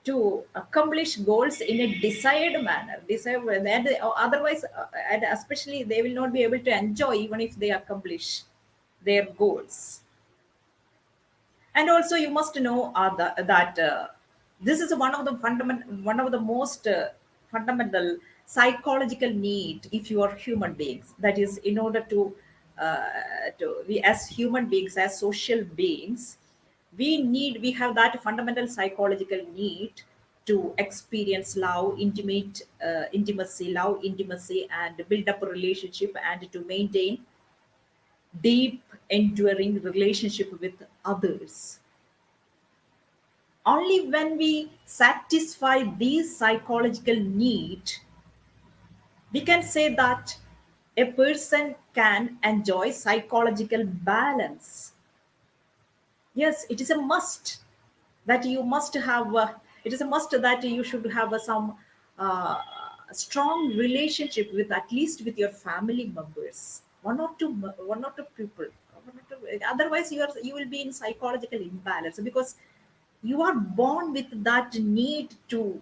to accomplish goals in a desired manner. Desired, and otherwise, and especially they will not be able to enjoy even if they accomplish their goals. And also you must know that this is one of the most fundamental psychological need if you are human beings. That is, in order to we as human beings, as social beings, we have that fundamental psychological need to experience love, intimacy, and build up a relationship, and to maintain deep enduring relationship with others. Only when we satisfy these psychological need, we can say that a person can enjoy psychological balance. Yes, it is a must that you must have. It is a must that you should have some uh, strong relationship with, at least with your family members, one or two people. Otherwise, you will be in psychological imbalance, because you are born with that need to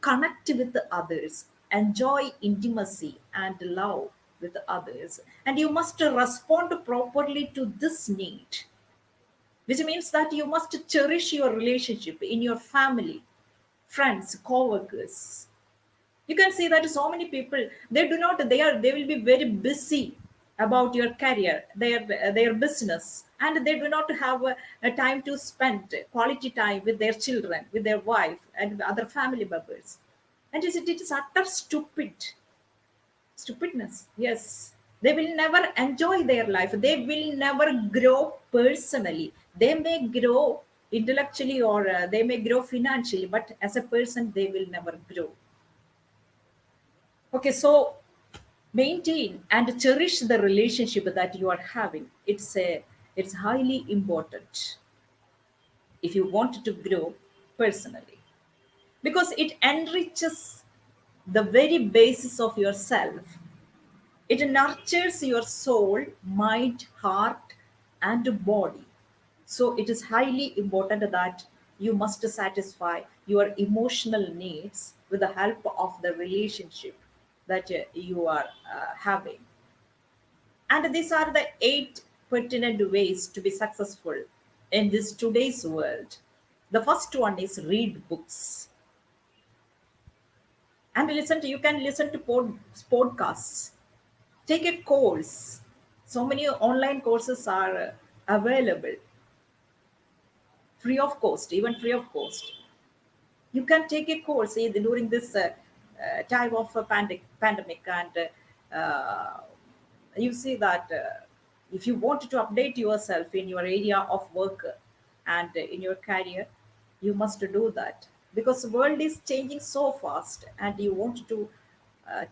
connect with the others, enjoy intimacy and love with others, and you must respond properly to this need, which means that you must cherish your relationship in your family, friends, co-workers. You can see that so many people, they will be very busy about your career, their business, and they do not have a time to spend quality time with their children, with their wife and other family members. And it is utter stupidness. Yes, they will never enjoy their life, they will never grow personally. They may grow intellectually, or they may grow financially, but as a person they will never grow. Okay, so maintain and cherish the relationship that you are having. It's highly important if you want to grow personally, because it enriches the very basis of yourself. It nurtures your soul, mind, heart, and body. So it is highly important that you must satisfy your emotional needs with the help of the relationship that you are having. And these are the 8 pertinent ways to be successful in this today's world. The first one is read books and you can listen to podcasts. Take a course. So many online courses are available free of cost, even free of cost. You can take a course during this time of a pandemic, and you see that if you want to update yourself in your area of work and in your career, you must do that, because the world is changing so fast and you want to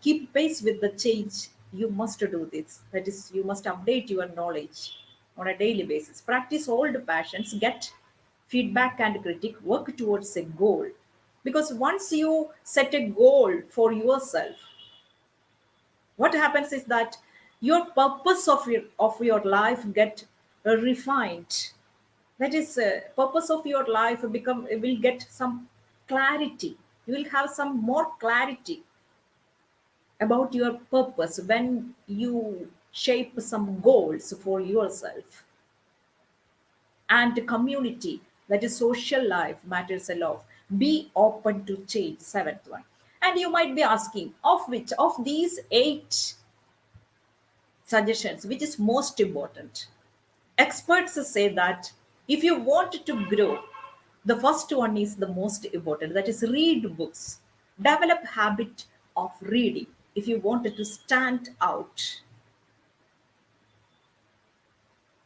keep pace with the change. You must do this, that is, you must update your knowledge on a daily basis, practice old passions, get feedback and critique, work towards a goal. Because once you set a goal for yourself, what happens is that your purpose of your life get refined. That is, purpose of your life will get some clarity. You will have some more clarity about your purpose when you shape some goals for yourself. And community, that is social life, matters a lot. Be open to change, seventh one. And you might be asking, of which of these 8 suggestions, which is most important? Experts say that if you want to grow, the first one is the most important, that is, read books. Develop habit of reading if you want to stand out.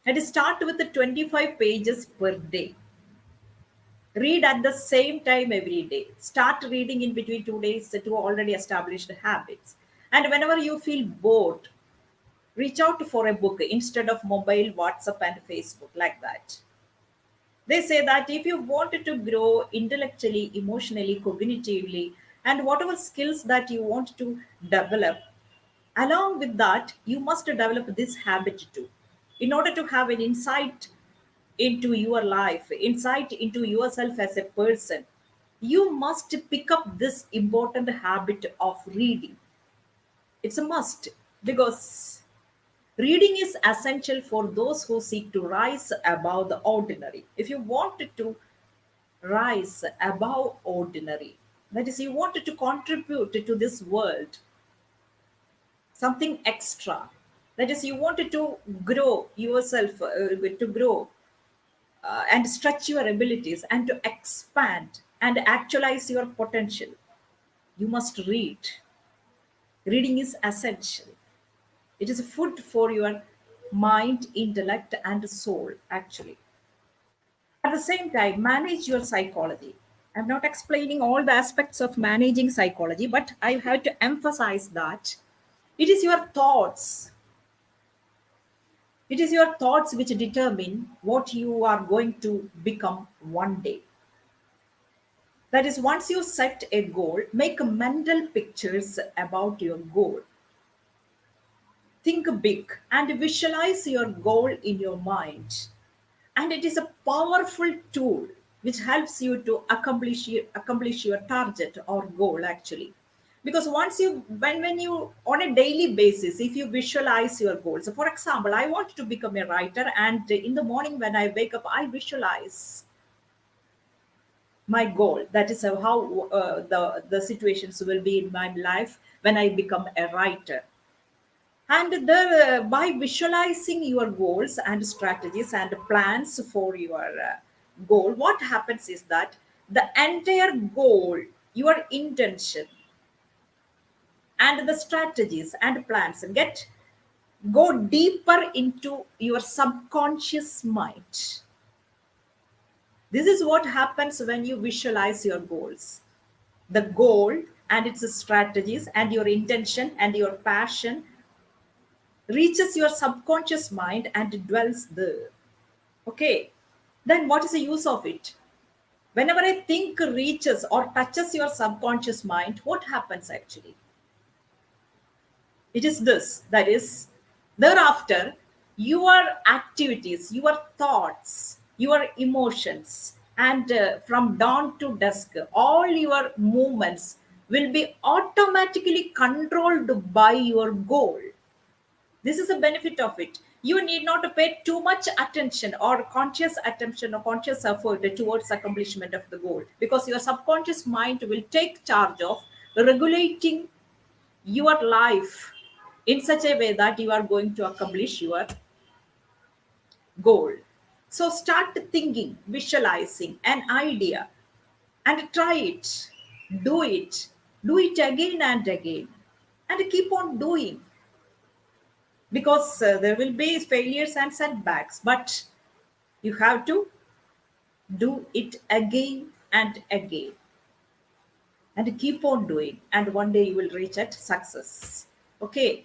And start with the 25 pages per day. Read at the same time every day. Start reading in between 2 days to already established habits. And whenever you feel bored, reach out for a book instead of mobile, WhatsApp, and Facebook, like that. They say that if you wanted to grow intellectually, emotionally, cognitively, and whatever skills that you want to develop. Along with that, you must develop this habit too. In order to have an insight into your life, insight into yourself as a person, you must pick up this important habit of reading. It's a must, because reading is essential for those who seek to rise above the ordinary. If you wanted to rise above ordinary, that is, you wanted to contribute to this world something extra, that is, you wanted to grow yourself, to grow and stretch your abilities and to expand and actualize your potential, you must read. Reading is essential. It is food for your mind, intellect, and soul, actually. At the same time, manage your psychology. I'm not explaining all the aspects of managing psychology, but I have to emphasize that it is your thoughts. It is your thoughts which determine what you are going to become one day. That is, once you set a goal, make mental pictures about your goal. Think big and visualize your goal in your mind. And it is a powerful tool which helps you to accomplish your target or goal, actually. Because once you, when you, on a daily basis, if you visualize your goals, so for example, I want to become a writer, and in the morning when I wake up, I visualize my goal. That is how the situations will be in my life when I become a writer. And by visualizing your goals and strategies and plans for your goal, what happens is that the entire goal, your intention, and the strategies and plans go deeper into your subconscious mind. This is what happens when you visualize your goals. The goal and its strategies and your intention and your passion reaches your subconscious mind and dwells there. Okay, then what is the use of it? Whenever a think reaches or touches your subconscious mind, what happens actually? It is this, that is, thereafter, your activities, your thoughts, your emotions, and from dawn to dusk, all your movements will be automatically controlled by your goal. This is the benefit of it. You need not to pay too much attention or conscious attention or conscious effort towards accomplishment of the goal, because your subconscious mind will take charge of regulating your life in such a way that you are going to accomplish your goal. So start thinking, visualizing an idea, and try it. Do it. Do it again and again. And keep on doing, because there will be failures and setbacks, but you have to do it again and again, and keep on doing, and one day you will reach at success. Okay.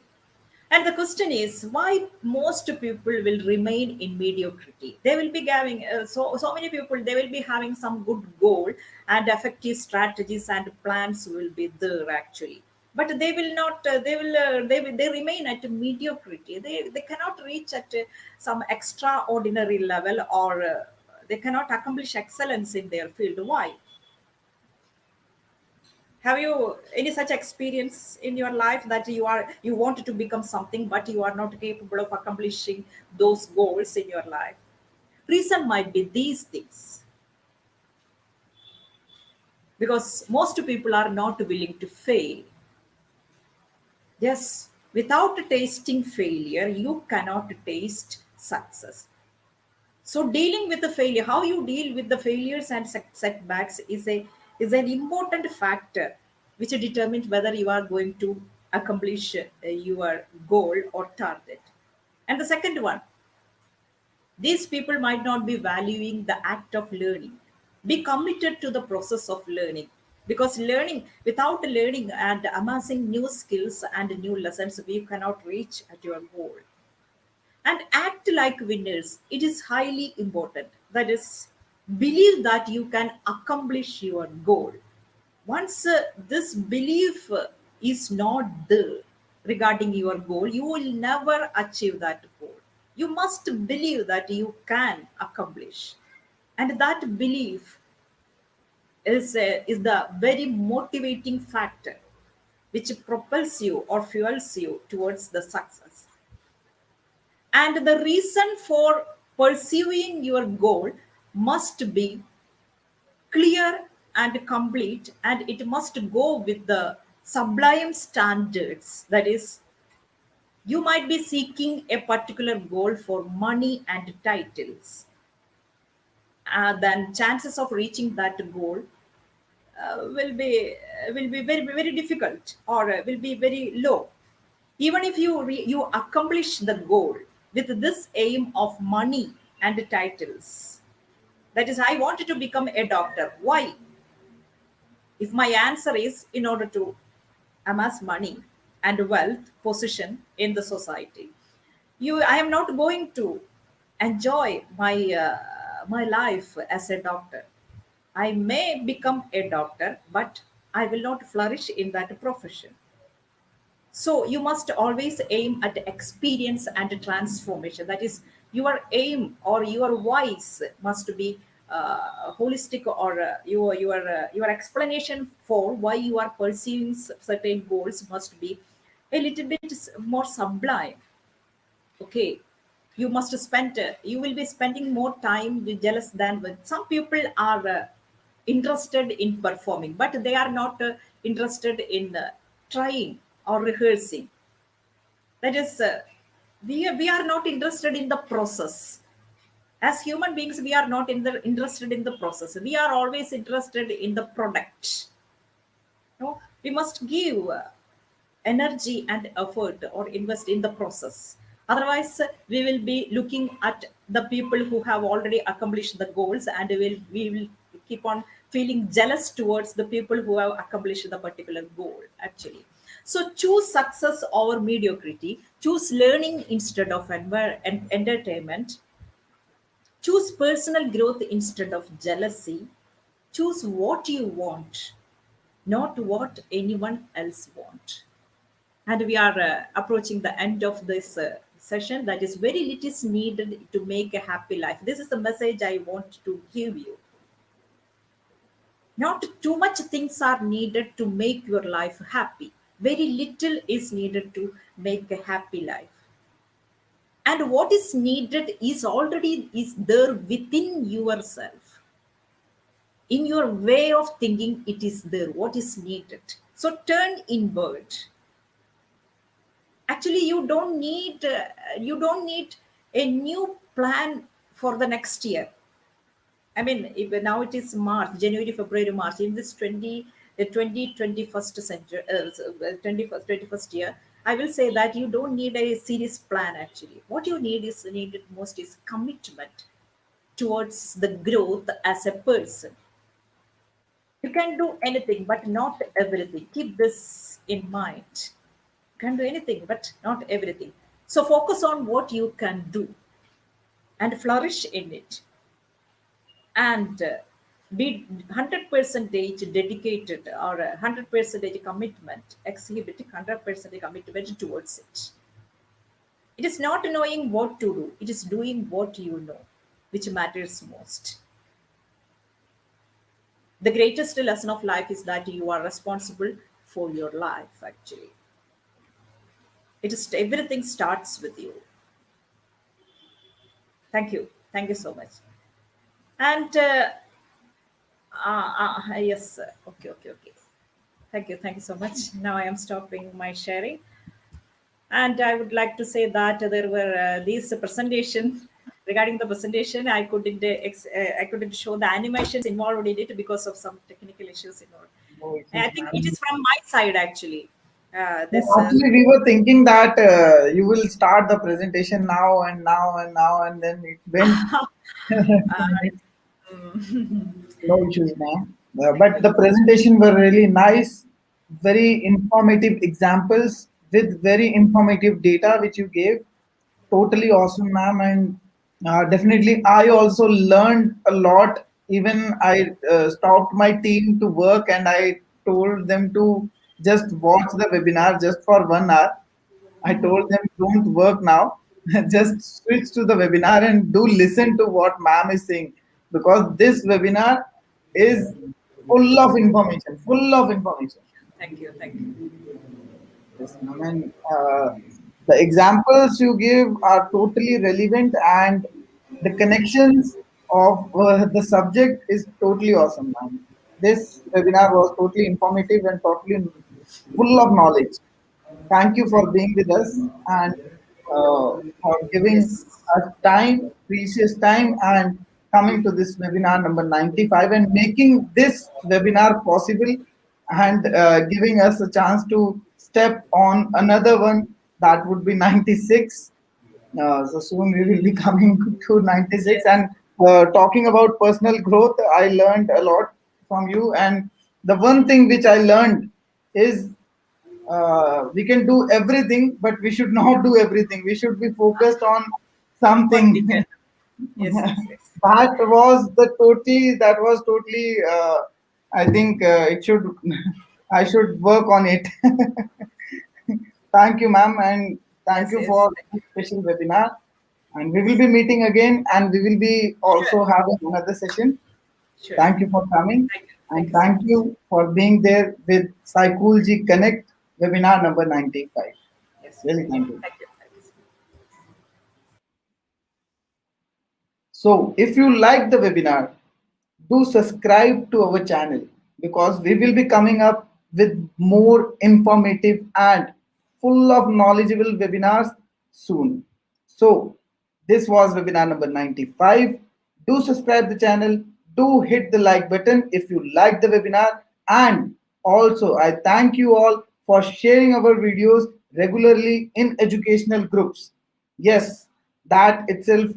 And the question is, why most people will remain in mediocrity? They will be having so many people. They will be having some good goal and effective strategies and plans will be there, actually, but they will not. They remain at mediocrity. They cannot reach at some extraordinary level, or they cannot accomplish excellence in their field. Why? Have you any such experience in your life that you wanted to become something but you are not capable of accomplishing those goals in your life? Reason might be these things, because most people are not willing to fail. Yes, without tasting failure, you cannot taste success. So dealing with the failure, how you deal with the failures and setbacks is an important factor which determines whether you are going to accomplish your goal or target. And the second one, these people might not be valuing the act of learning. Be committed to the process of learning, because learning, without learning and amassing new skills and new lessons, we cannot reach at your goal. And act like winners. It is highly important. That is, believe that you can accomplish your goal. Once this belief is not there regarding your goal, you will never achieve that goal. You must believe that you can accomplish, and that belief is the very motivating factor which propels you or fuels you towards the success. And the reason for pursuing your goal must be clear and complete, and it must go with the sublime standards. That is, you might be seeking a particular goal for money and titles. Then chances of reaching that goal will be very very difficult, or will be very low. Even if you accomplish the goal with this aim of money and titles, that is, I wanted to become a doctor. Why? If my answer is in order to amass money and wealth, position in the society, I am not going to enjoy my life as a doctor. I may become a doctor, but I will not flourish in that profession. So you must always aim at experience and transformation. That is, your aim or your voice must be holistic, or your explanation for why you are pursuing certain goals must be a little bit more sublime. Okay, you will be spending more time with jealous than with some people are interested in performing, but they are not interested in trying or rehearsing. That is, we are not interested in the process. As human beings, we are not interested in the process. We are always interested in the product. No, we must give energy and effort or invest in the process. Otherwise, we will be looking at the people who have already accomplished the goals, and we will keep on feeling jealous towards the people who have accomplished the particular goal actually. So choose success over mediocrity, choose learning instead of entertainment, choose personal growth instead of jealousy, choose what you want, not what anyone else want. And we are approaching the end of this session. That is, very little is needed to make a happy life. This is the message I want to give you. Not too much things are needed to make your life happy. Very little is needed to make a happy life. And what is needed is already is there within yourself. In your way of thinking, it is there. What is needed? So turn inward. Actually, you don't need a new plan for the next year. I mean, if now it is March, January, February, March, in this 2021st century, 21st year, I will say that you don't need a serious plan actually. What you needed most is commitment towards the growth as a person. You can do anything, but not everything. Keep this in mind. You can do anything, but not everything. So focus on what you can do and flourish in it, and be 100% dedicated, or 100% commitment, exhibit 100% commitment towards it. It is not knowing what to do, it is doing what you know, which matters most. The greatest lesson of life is that you are responsible for your life actually. It is, everything starts with you. Thank you so much. And yes, okay. Thank you so much. Now I am stopping my sharing, and I would like to say that there were these presentation. Regarding the presentation, I couldn't show the animations involved in it because of some technical issues involved. No I issues, think it ma'am. is from my side actually. No, This actually, we were thinking that you will start the presentation now and now and now, and then it went. No issues, ma'am. thank But you. the presentation were really nice, very informative examples with very informative data which you gave. Totally awesome, ma'am. And definitely, I also learned a lot. Even I stopped my team to work and I told them to just watch the webinar just for 1 hour. I told them don't work now. Just switch to the webinar and do listen to what ma'am is saying, because this webinar is full of information, full of information. Thank you. Thank you. Yes, ma'am. And the examples you give are totally relevant, and the connections of the subject is totally awesome, ma'am. This webinar was totally informative and totally full of knowledge. Thank you Thank for being with us and for giving Yes. us time, precious time, and coming to this webinar number 95 and making this webinar possible, and giving us a chance to step on another one that would be 96. So soon we will be coming to 96 Yes. and talking about personal growth. I learned a lot from you, and the one thing which I learned is we can do everything, but we should not do everything. We should be focused on something. Particular. Yes. Yes. Yes. That was totally. I think it should. I should work on it. Thank you, ma'am, and thank Yes. you Yes. for Thank you. this special webinar. And we will be meeting again, and we will be Sure. also having another session. Sure. Thank you for coming, Thank you. Thank and you so thank much. you for being there with PsyCoolG Connect webinar number 95. Yes. Really, Yeah. thank you. Thank you. Thank you. So, if you like the webinar, do subscribe to our channel, because we will be coming up with more informative and full of knowledgeable webinars soon. So, this was webinar number 95. Do subscribe the channel, do hit the like button if you like the webinar, and also I thank you all for sharing our videos regularly in educational groups. Yes, that itself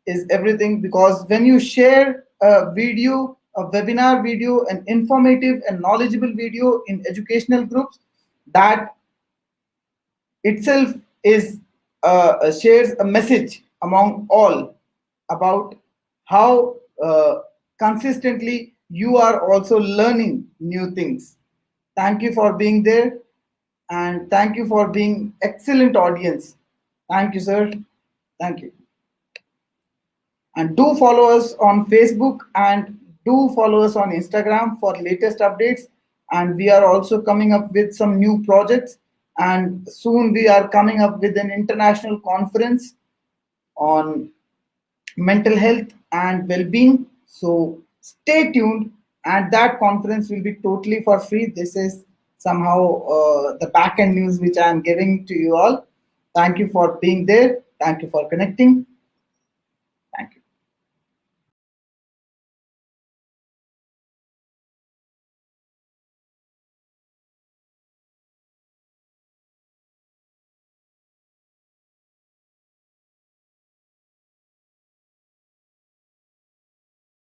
is everything, because when you share a video, a webinar video, an informative and knowledgeable video in educational groups, that itself is shares a message among all about how consistently you are also learning new things. Thank you for being there, and thank you for being excellent audience. Thank you, sir. Thank you. And do follow us on Facebook, and do follow us on Instagram for latest updates. And we are also coming up with some new projects, and soon we are coming up with an international conference on mental health and well-being. So stay tuned, and that conference will be totally for free. This is somehow the back end news which I am giving to you all. Thank you for being there. Thank you for connecting.